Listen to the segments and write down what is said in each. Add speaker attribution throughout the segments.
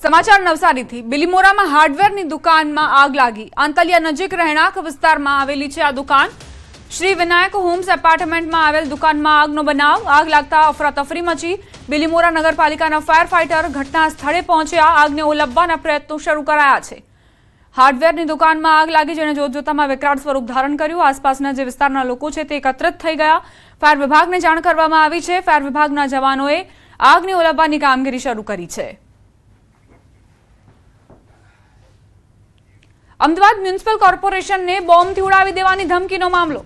Speaker 1: સમાચાર નવસારીથી બિલીમોરામાં હાર્ડવેરની દુકાનમાં આગ લાગી। આંતલિયા નજીક રહેણાંક વિસ્તારમાં આવેલી છે આ દુકાન। શ્રી વિનાયક હોમ્સ એપાર્ટમેન્ટમાં આવેલ દુકાનમાં આગનો બનાવ। આગ લાગતા અફરાતફરી મચી। બિલીમોરા નગરપાલિકાના ફાયર ફાઇટર ઘટના સ્થળે પહોંચ્યા। આગને ઓલવવાના પ્રયત્નો શરૂ કરાયા છે। હાર્ડવેરની દુકાનમાં આગ લાગી, જેને જોતજોતામાં વિકરાળ સ્વરૂપ ધારણ કર્યું। આસપાસના જે વિસ્તારના લોકો છે તે એકત્રિત થઈ ગયા। ફાયર વિભાગને જાણ કરવામાં આવી છે। ફાયર વિભાગના જવાનોએ આગને ઓલવવાની કામગીરી શરૂ કરી છે। અમદાવાદ મ્યુનિસિપલ કોર્પોરેશનને બોમ્બથી ઉડાવી દેવાની ધમકીનો મામલો।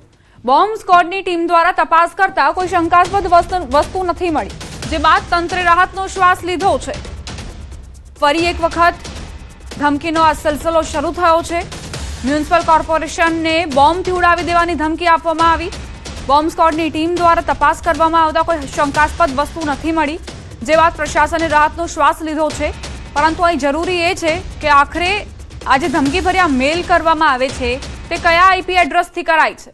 Speaker 1: બોમ્બ સ્ક્વોડની ટીમ દ્વારા તપાસ કરતા કોઈ શંકાસ્પદ વસ્તુ નથી મળી, જે બાદ તંત્રે રાહતનો શ્વાસ લીધો છે। ફરી એક વખત ધમકીનો આ સિલસિલો શરૂ થયો છે। મ્યુનિસિપલ કોર્પોરેશનને બોમ્બથી ઉડાવી દેવાની ધમકી આપવામાં આવી। બોમ્બ સ્ક્વોડની ટીમ દ્વારા તપાસ કરવામાં આવતા કોઈ શંકાસ્પદ વસ્તુ નથી મળી, જે બાદ પ્રશાસને રાહતનો શ્વાસ લીધો છે। પરંતુ અહીં જરૂરી એ છે કે આખરે આજે ધમકીભર્યા મેલ કરવામાં આવે છે તે કયા આઈપી એડ્રેસથી કરાય છે?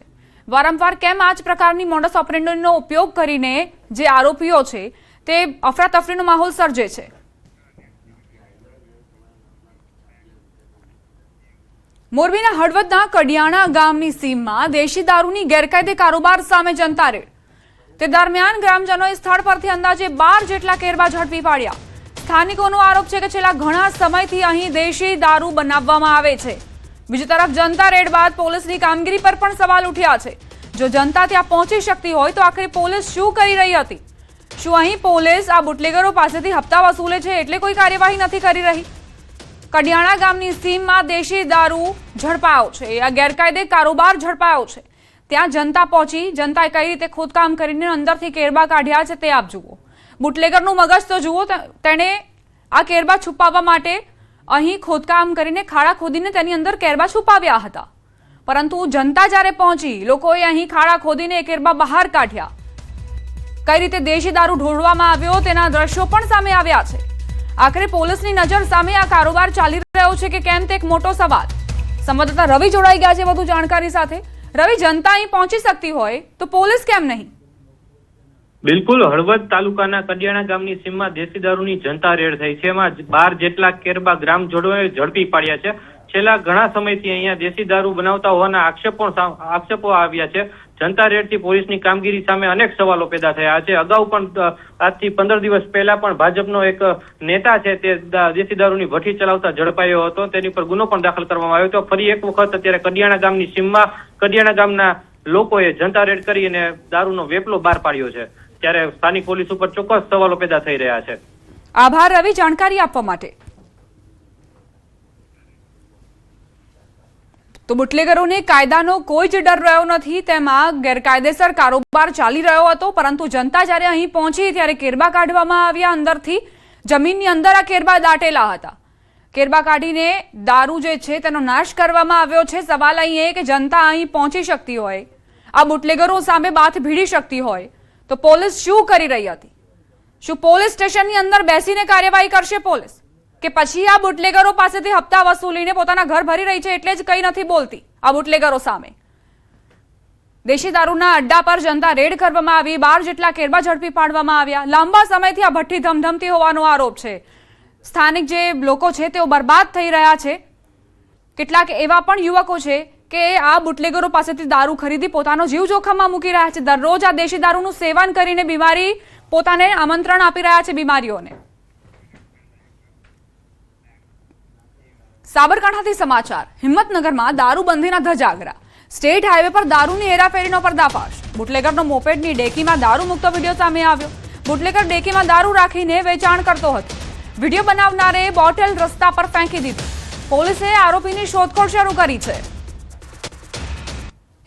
Speaker 1: વારંવાર કેમ આ જ પ્રકારની મોડસ ઓપરેન્ડીનો ઉપયોગ કરીને જે આરોપીઓ છે તે અફરાતફરીનો માહોલ સર્જે છે? મોરબીના હળવદના કડિયાણા ગામની સીમમાં દેશી દારૂની ગેરકાયદે કારોબાર સામે જનતા રેડ। તે દરમિયાન ગ્રામજનોએ સ્થળ પરથી અંદાજે 12 જેટલા કેરબા ઝડપી પાડ્યા। સ્થાનિકોનો આરોપ છે કે છેલ્લા ઘણા સમયથી અહીં દેશી દારૂ બનાવવામાં આવે છે। બીજી તરફ જનતા રેડ બાદ પોલીસની કામગીરી પર પણ સવાલ ઉઠ્યા છે। જો જનતા ત્યાં પહોંચી શકતી હોય તો આખરે પોલીસ શું કરી રહી હતી? શું અહીં પોલીસ આ બુટલેગરો પાસેથી હપ્તા વસૂલે છે એટલે કોઈ કાર્યવાહી નથી કરી રહી? કડિયાણા ગામની સીમમાં દેશી દારૂ ઝડપાયો છે। આ ગેરકાયદે કારોબાર ઝડપાયો છે। ત્યાં જનતા પહોંચી, જનતાએ કઈ રીતે ખોદકામ કરીને અંદરથી કેરબા કાઢ્યા છે તે આપ જુઓ। બુટલેગરનું મગજ તો જુઓ, તેણે આ કેરબા છુપાવવા માટે અહીં ખોદકામ કરીને ખાડા ખોદીને તેની અંદર કેરબા છુપાવ્યા હતા। પરંતુ જનતા જ્યારે પહોંચી, લોકોએ અહીં ખાડા ખોદીને એ કેરબા બહાર કાઢ્યા। કઈ રીતે દેશી દારૂ ઢોળવામાં આવ્યો તેના દ્રશ્યો પણ સામે આવ્યા છે। આખરે પોલીસની નજર સામે આ કારોબાર ચાલી રહ્યો છે કે કેમ તે એક મોટો સવાલ। સંવાદદાતા રવિ જોડાઈ ગયા છે વધુ જાણકારી સાથે। રવિ, જનતા અહીં પહોંચી શકતી હોય તો પોલીસ કેમ નહીં?
Speaker 2: બિલકુલ, હળવદ તાલુકાના કડિયાણા ગામની સીમમાં દેશી દારૂની જનતા રેડ થઈ છે। એમાં 12 જેટલા કેરબા ગ્રામજનોએ ઝડપી પાડ્યા છે। છેલ્લા ઘણા સમયથી અહીંયા દેશી દારૂ બનાવતા હોવાના આક્ષેપો આવ્યા છે। જનતા રેડથી પોલીસની કામગીરી સામે અનેક સવાલો પેદા થયા છે। અગાઉ પણ આજથી 15 દિવસ પહેલા પણ ભાજપનો એક નેતા છે તે દેશી દારૂની ભઠ્ઠી ચલાવતા ઝડપાયો હતો। તેની પર ગુનો પણ દાખલ કરવામાં આવ્યો હતો। ફરી એક વખત અત્યારે કડિયાણા ગામની સીમમાં કડિયાણા ગામના લોકોએ જનતા રેડ કરી અને દારૂનો વેપલો બહાર પાડ્યો છે। ત્યારે સ્થાનિક પોલીસ ઉપર ચોક્કસ સવાલો પેદા થઈ રહ્યા છે।
Speaker 1: આભાર રવિ, જાણકારી આપવા માટે। તો બુટલેગરોને કાયદાનો કોઈ જ ડર રહ્યો નથી। તેમાં ગેરકાયદેસર કારોબાર ચાલી રહ્યો હતો, પરંતુ જનતા જ્યારે અહીં પહોંચી ત્યારે કેરબા કાઢવામાં આવ્યા અંદરથી। જમીનની અંદર આ કેરબા દાટેલા હતા। કેરબા કાઢીને દારૂ જે છે તેનો નાશ કરવામાં આવ્યો છે। સવાલ અહીં એ કે જનતા અહીં પહોંચી શકતી હોય, આ બુટલેગરો સામે બાથ ભીડી શકતી હોય તો પોલીસ શું કરી રહી હતી? શું પોલીસ સ્ટેશનની અંદર બેસીને કાર્યવાહી કરશે પોલીસ, કે પછી આ બુટલેગરો પાસેથી હપ્તા વસૂલીને પોતાના ઘર ભરી રહી છે એટલે જ કંઈ નથી બોલતી આ બુટલેગરો સામે? દેશી દારૂના અડ્ડા પર જનતા રેડ કરવામાં આવી। 12 જેટલા કેરબા ઝડપી પાડવામાં આવ્યા। લાંબા સમયથી આ ભઠ્ઠી ધમધમતી હોવાનો આરોપ છે। સ્થાનિક જે લોકો છે તેઓ બરબાદ થઈ રહ્યા છે। કેટલાક એવા પણ યુવકો છે કે આ બુટલેગરો પાસેથી દારૂ ખરીદી પોતાનો જીવ જોખમમાં મૂકી રહ્યા છે। દરરોજ આ દેશી દારૂનું સેવન કરીને બીમારી પોતાને આમંત્રણ આપી રહ્યા છે બીમારીઓને। સાબરકાંઠાથી સમાચાર। હિંમતનગરમાં દારૂબંધીના ધજાગરા। સ્ટેટ હાઈવે પર દારૂની હેરાફેરીનો પર્દાફાશ। બુટલેગરનો મોપેડની ડેકીમાં દારૂ મૂકતો વિડીયો સામે આવ્યો। બુટલેગર ડેકીમાં દારૂ રાખીને વેચાણ કરતો હતો। વિડીયો બનાવનારે બોટલ રસ્તા પર ફેંકી દીધું। પોલીસે આરોપીની શોધખોળ શરૂ કરી છે।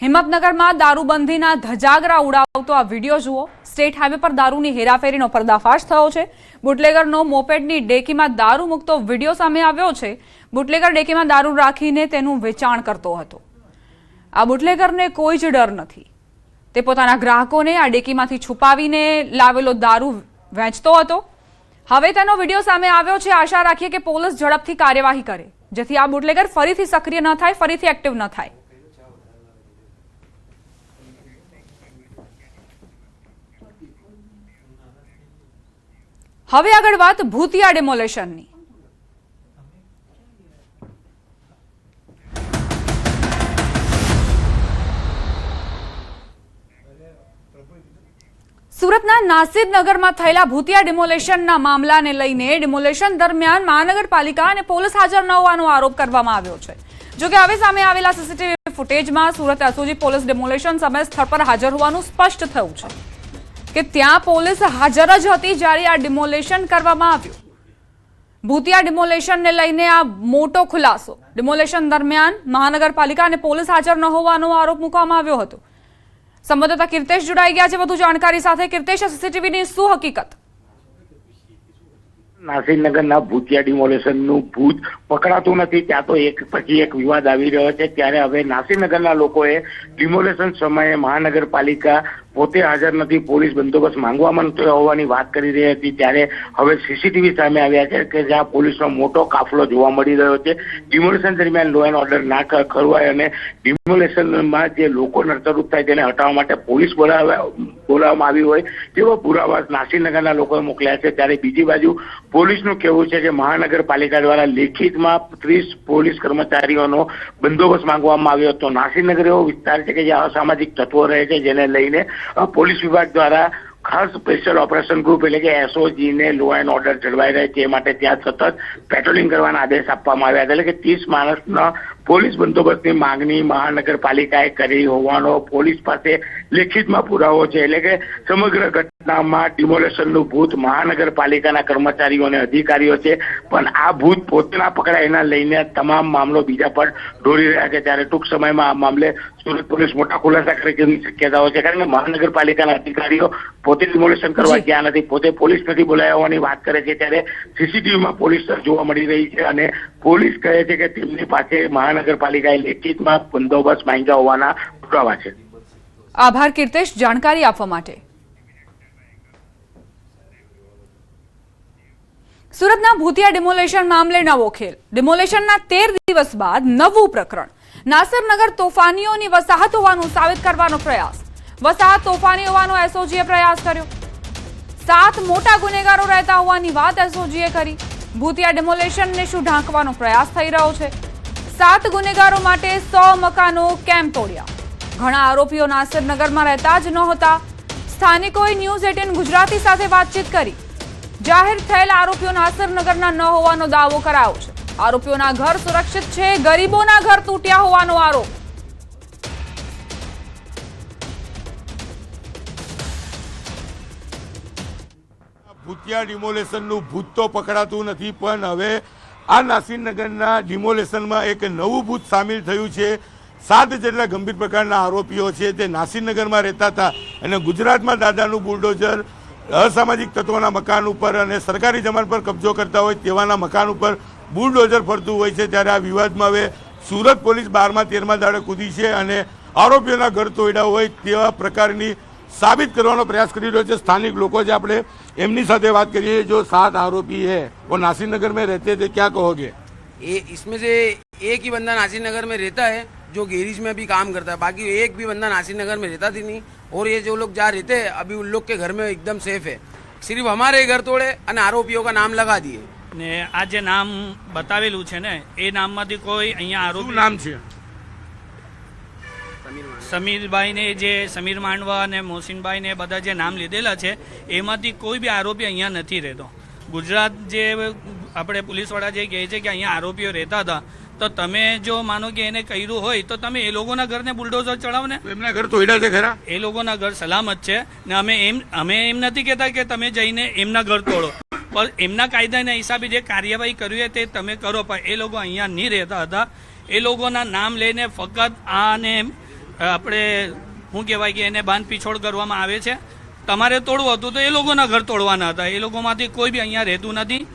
Speaker 1: હિંમતનગરમાં દારૂબંધીના ધજાગરા ઉડાવતો આ વિડીયો જુઓ। સ્ટેટ હાઈવે પર દારૂની હેરાફેરીનો પર્દાફાશ થયો છે। બુટલેગરનો મોપેડની ડેકીમાં દારૂ મૂકતો વિડીયો સામે આવ્યો છે। બુટલેગર ડેકીમાં દારૂ રાખીને તેનું વેચાણ કરતો હતો। આ બુટલેગરને કોઈ જ ડર નથી। તે પોતાના ગ્રાહકોને આ ડેકીમાંથી છુપાવીને લાવેલો દારૂ વેચતો હતો। હવે તેનો વિડીયો સામે આવ્યો છે। આશા રાખીએ કે પોલીસ ઝડપથી કાર્યવાહી કરે, જેથી આ બુટલેગર ફરીથી સક્રિય ન થાય, ફરીથી એક્ટિવ ન થાય। હવે આગળ વાત ભૂતિયા ડેમોલેશનની। સુરતના નાસિરનગરમાં થયેલા ભૂતિયા ડિમોલેશનના મામલાને લઈને ડિમોલેશન દરમિયાન મહાનગરપાલિકા અને પોલીસ હાજર ન હોવાનો આરોપ કરવામાં આવ્યો છે. જોકે હવે સામે આવેલા સીસીટીવી ફૂટેજમાં સુરત એસઓજી પોલીસ ડિમોલેશન સમયે સ્થળ પર હાજર હોવાનું સ્પષ્ટ થયું છે કે ત્યાં પોલીસ હાજર જ હતી જ્યારે આ ડિમોલેશન કરવામાં આવ્યું. ભૂતિયા ડિમોલેશનને લઈને આ મોટો ખુલાસો. ડિમોલેશન દરમિયાન મહાનગરપાલિકા અને પોલીસ હાજર ન હોવાનો આરોપ મૂકવામાં આવ્યો હતો. સંવાદદાતા કીર્તેશ જોડાઈ ગયા છે વધુ જાણકારી સાથે. કીર્તેશ, સીસીટીવીની શું હકીકત?
Speaker 3: નાસિરનગરના ભૂતિયા ડિમોલેશનનું ભૂત પકડાતું નથી, ત્યાં તો એક પછી એક વિવાદ આવી રહ્યો છે. ત્યારે હવે નાસિરનગરના લોકોએ ડિમોલેશન સમયે મહાનગરપાલિકા પોતે હાજર નથી, પોલીસ બંદોબસ્ત માંગવામાં નતો હોવાની વાત કરી રહી હતી. ત્યારે હવે સીસીટીવી સામે આવ્યા છે કે જ્યાં પોલીસનો મોટો કાફલો જોવા મળી રહ્યો છે. ડિમોલેશન દરમિયાન લો એન્ડ ઓર્ડર ના ખરવાય અને ડિમોલેશનમાં જે લોકો નડતરરૂપ થાય તેને હટાવવા માટે પોલીસ બોલાવવામાં આવી હોય તેવા પુરાવા નાસિરનગરના લોકોએ મોકલ્યા છે. ત્યારે બીજી બાજુ પોલીસનું કહેવું છે કે મહાનગરપાલિકા દ્વારા લેખિતમાં 30 પોલીસ કર્મચારીઓનો બંદોબસ્ત માંગવામાં આવ્યો હતો. નાસિરનગર એવો વિસ્તાર છે કે જ્યાં અસામાજિક તત્વો રહે છે, જેને લઈને પોલીસ વિભાગ દ્વારા ખાસ સ્પેશિયલ ઓપરેશન ગ્રુપ એટલે કે એસઓજી ને લો એન્ડ ઓર્ડર જળવાઈ રહે તે માટે ત્યાં સતત પેટ્રોલિંગ કરવાના આદેશ આપવામાં આવ્યા હતા. એટલે કે 30 માણસના પોલીસ બંદોબસ્તની માંગણી મહાનગરપાલિકાએ કરી હોવાનો પોલીસ પાસે લેખિતમાં પુરાવો છે. એટલે કે સમગ્ર ઘટનામાં ડિમોલેશનનું ભૂત મહાનગરપાલિકાના કર્મચારીઓ અને અધિકારીઓ છે, પણ આ ભૂત પોતે ના પકડાય એના લઈને તમામ મામલો બીજા પર દોરી રહ્યા છે. ત્યારે ટૂંક સમયમાં આ મામલે સુરત પોલીસ મોટા ખુલાસા કરે તેની શક્યતાઓ છે, કારણ કે મહાનગરપાલિકાના અધિકારીઓ પોતે ડિમોલેશન કરવા ગયા નથી, પોતે પોલીસ નથી બોલાયા હોવાની વાત કરે છે. ત્યારે સીસીટીવીમાં પોલીસ જોવા મળી રહી છે અને પોલીસ કહે છે કે તેમની પાસે મહાનગરપાલિકાએ લેખિતમાં બંદોબસ્ત માંગ્યા હોવાના પુરાવા છે.
Speaker 1: આભાર કીર્તેશ જાણકારી આપવા માટે. સુરતના ભૂતિયા ડિમોલેશન મામલે નવો ખેલ. ડિમોલેશનના 13 દિવસ બાદ નવું પ્રકરણ. નાસિરનગર તોફાનીઓની વસાહત હોવાનું સાબિત કરવાનો પ્રયાસ. વસાહત તોફાની હોવાનો એસઓજીએ પ્રયાસ કર્યો. 7 મોટા ગુનેગારો રહેતા હોવાની વાત એસઓજીએ કરી. ભૂતિયા ડિમોલેશનને શું ઢાંકવાનો પ્રયાસ થઈ રહ્યો છે? 7 ગુનેગારો માટે 100 મકાનો કેમ તોડ્યા? ઘણા આરોપીઓ નાસિરનગરમાં રહેતા જ નહોતા. સ્થાનિકોએ ન્યૂઝ 18 ગુજરાતી સાથે વાતચીત કરી. જાહેર થયેલા આરોપીઓ નાસિરનગરના ન હોવાનો દાવો કરાયો છે. આરોપીઓના ઘર સુરક્ષિત છે, ગરીબોના ઘર તૂટ્યા હોવાનો આરોપ.
Speaker 4: ભૂતિયા ડિમોલેશનનું ભૂત તો પકડાતું નથી, પણ હવે આ નાસિરનગરના ડિમોલેશનમાં એક નવું ભૂત સામેલ થયું છે. 7 જેટલા ગંભીર પ્રકારના આરોપીઓ છે તે નાસિરનગરમાં રહેતા હતા અને ગુજરાતમાં દાદાનું બુલડોઝર અસામાજિક તત્વોના મકાન ઉપર અને સરકારી જમીન પર કબજો કરતા હોય તેવાના મકાન ઉપર બુલડોઝર ફરતું હોય છે. ત્યારે આ વિવાદમાં હવે સુરત પોલીસ 12મા 13મા દાડે કૂદી છે અને આરોપીઓના ઘર તોડ્યા હોય તેવા પ્રકારની साबित करने प्रयास कर रहे थे. स्थानिक लोग આપણે એમની સાથે વાત કરીએ. जो 7 आरोपी है वो नासिरनगर में रहते थे, क्या कहोगे?
Speaker 5: इसमें से एक ही बंदा नासिरनगर में रहता है जो गैरेज में अभी काम करता है, बाकी एक भी बंदा नासिरनगर में रहता थी नहीं. और ये जो लोग जहाँ रहते हैं अभी उन लोग के घर में एकदम सेफ है. सिर्फ हमारे घर तोड़े અને આરોપીઓ का નામ લગા દીએ
Speaker 6: ને આ જે નામ બતાવેલું છે ને એ નામમાંથી કોઈ અહીંયા આરોપી
Speaker 4: નામ છે
Speaker 6: સમીરભાઈ ને જે સમીર માંડવા અને મોહસિનભાઈ ને બધા જે નામ લીધેલા છે એમાંથી કોઈ બી આરોપી અહીંયા નથી રહેતો. ગુજરાત જે આપણે પોલીસવાળા જે કહે છે કે અહીંયા આરોપીઓ રહેતા હતા, તો તમે જો માનો કે એને કર્યું હોય તો તમે એ લોકોના ઘરને બુલડોઝર ચડાવો ને.
Speaker 4: એમના ઘર તોડ્યા છે ખરા?
Speaker 6: એ લોકોના ઘર સલામત છે ને અમે એમ નથી કહેતા કે તમે જઈને એમના ઘર તોડો, પણ એમના કાયદાના હિસાબે જે કાર્યવાહી કરવી તે તમે કરો. પણ એ લોકો અહીંયા નહીં રહેતા હતા. એ લોકોના નામ લઈને ફક્ત આને આપણે શું કહેવાય કે એને બાંધ પીછોડ કરવામાં આવે છે. તમારે તોડવું હતું તો એ લોકોના ઘર તોડવાના હતા. એ લોકોમાંથી કોઈ બી અહીંયા રહેતું નથી.